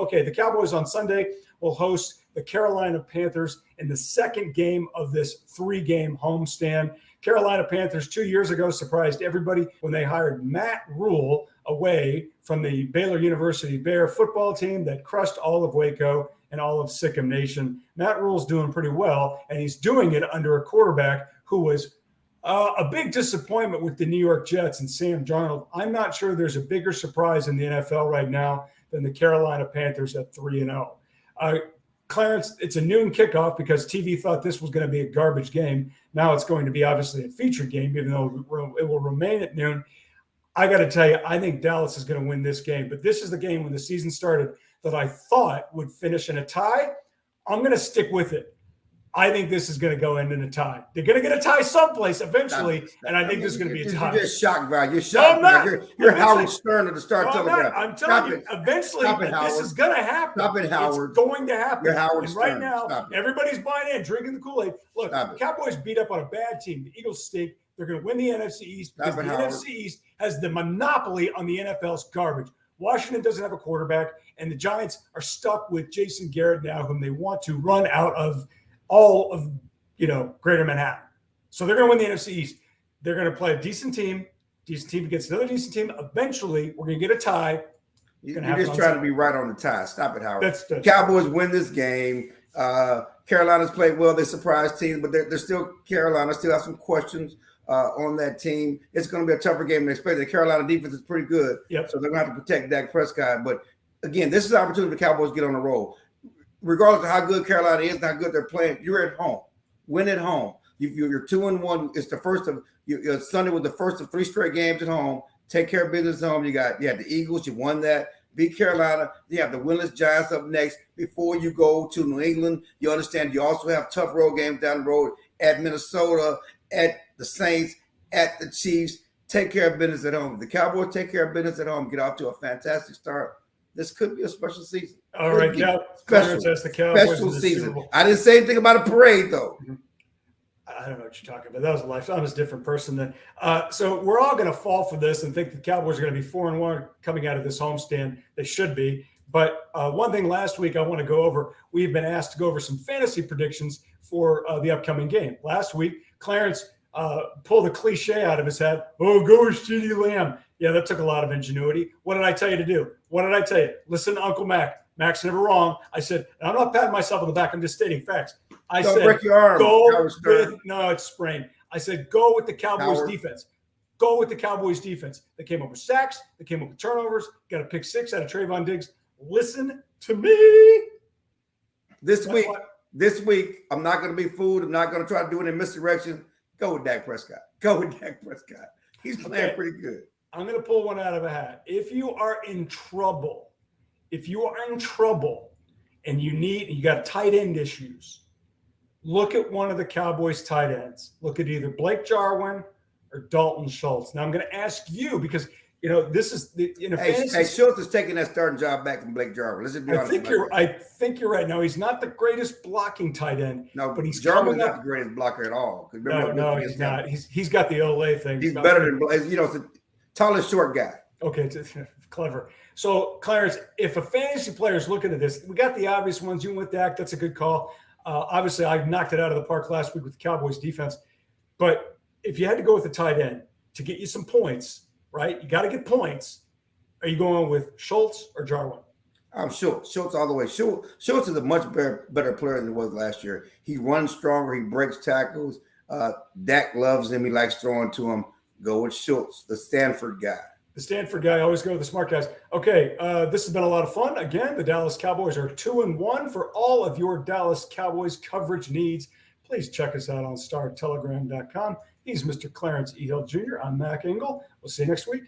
Okay, the Cowboys on Sunday will host the Carolina Panthers in the second game of this 3-game homestand. Carolina Panthers 2 years ago surprised everybody when they hired Matt Rule away from the Baylor University Bear football team that crushed all of Waco and all of Sikkim Nation. Matt Rule's doing pretty well, and he's doing it under a quarterback who was a big disappointment with the New York Jets and Sam Darnold. I'm not sure there's a bigger surprise in the NFL right now than the Carolina Panthers at 3-0. Clarence, it's a noon kickoff because TV thought this was going to be a garbage game. Now it's going to be obviously a featured game, even though it will remain at noon. I got to tell you, I think Dallas is going to win this game. But this is the game when the season started that I thought would finish in a tie. I'm going to stick with it. I think this is going to go in a tie. They're going to get a tie someplace eventually, and I think this is going to be a tie. You're just shocked, Val. You're shocked. No, I'm not. You're Howard Stern of the Star Telegraph. I'm telling you, eventually this is going to happen. Stop it, Howard. It's going to happen. You're Howard and right Stern. now, everybody's buying in, drinking the Kool-Aid. Look, the Cowboys beat up on a bad team. The Eagles stink. They're going to win the NFC East because the NFC East has the monopoly on the NFL's garbage. Washington doesn't have a quarterback, and the Giants are stuck with Jason Garrett now, whom they want to run out of all of Greater Manhattan. So they're going to win the NFC East. They're going to play a decent team against another decent team. Eventually, we're going to get a tie. You're just trying to be right on the tie. Stop it, Howard. That's Cowboys win this game. Carolina's played well. They surprised teams, but they're still Carolina. Still have some questions on that team. It's going to be a tougher game than expected. The Carolina defense is pretty good, so they're going to have to protect Dak Prescott. But again, this is an opportunity for the Cowboys to get on the roll. Regardless of how good Carolina is and how good they're playing, you're at home. Win at home. You're 2-1. It's the first of Sunday was the first of 3 straight games at home. Take care of business at home. You had the Eagles. You won that. Beat Carolina. You have the winless Giants up next. Before you go to New England, you understand you also have tough road games down the road at Minnesota, at the Saints, at the Chiefs. Take care of business at home. If the Cowboys take care of business at home, get off to a fantastic start. This could be a special season. All right, special season. I didn't say anything about a parade, though. I don't know what you're talking about. That was a life. I'm a different person then. So we're all going to fall for this and think the Cowboys are going to be 4-1 coming out of this homestand. They should be. But one thing last week I want to go over, we've been asked to go over some fantasy predictions for the upcoming game. Last week, Clarence pulled a cliche out of his head. Oh, go with CeeDee Lamb. Yeah, that took a lot of ingenuity. What did I tell you to do? What did I tell you? Listen to Uncle Mac. Mac's never wrong. I said, and I'm not patting myself on the back. I'm just stating facts. Don't break your arm. No, it's sprained. I said, go with the Cowboys defense. Go with the Cowboys defense. They came up with sacks. They came up with turnovers. Got a pick 6 out of Trayvon Diggs. Listen to me. This week, I'm not going to be fooled. I'm not going to try to do it in misdirection. Go with Dak Prescott. He's playing pretty good. I'm going to pull one out of a hat. If you are in trouble, and you got tight end issues, look at one of the Cowboys tight ends. Look at either Blake Jarwin or Dalton Schultz. Now I'm going to ask you because this is Schultz is taking that starting job back from Blake Jarwin. Let's just be honest. I think you're right. Now he's not the greatest blocking tight end. No, but he's Jarwin's not the greatest blocker at all. No, he's not. He's got the Olay thing. He's better than it's the tallest short guy. Okay, clever. So, Clarence, if a fantasy player is looking at this, we got the obvious ones. You went with Dak. That's a good call. Obviously, I knocked it out of the park last week with the Cowboys defense. But if you had to go with a tight end to get you some points, right? You got to get points. Are you going with Schultz or Jarwin? I'm Schultz all the way. Schultz is a much better player than he was last year. He runs stronger. He breaks tackles. Dak loves him. He likes throwing to him. Go with Schultz, the Stanford guy. The Stanford guy, always go with the smart guys. Okay, this has been a lot of fun. Again, the Dallas Cowboys are 2-1 for all of your Dallas Cowboys coverage needs. Please check us out on StarTelegram.com. He's Mr. Clarence E. Hill Jr. I'm Mac Engel. We'll see you next week.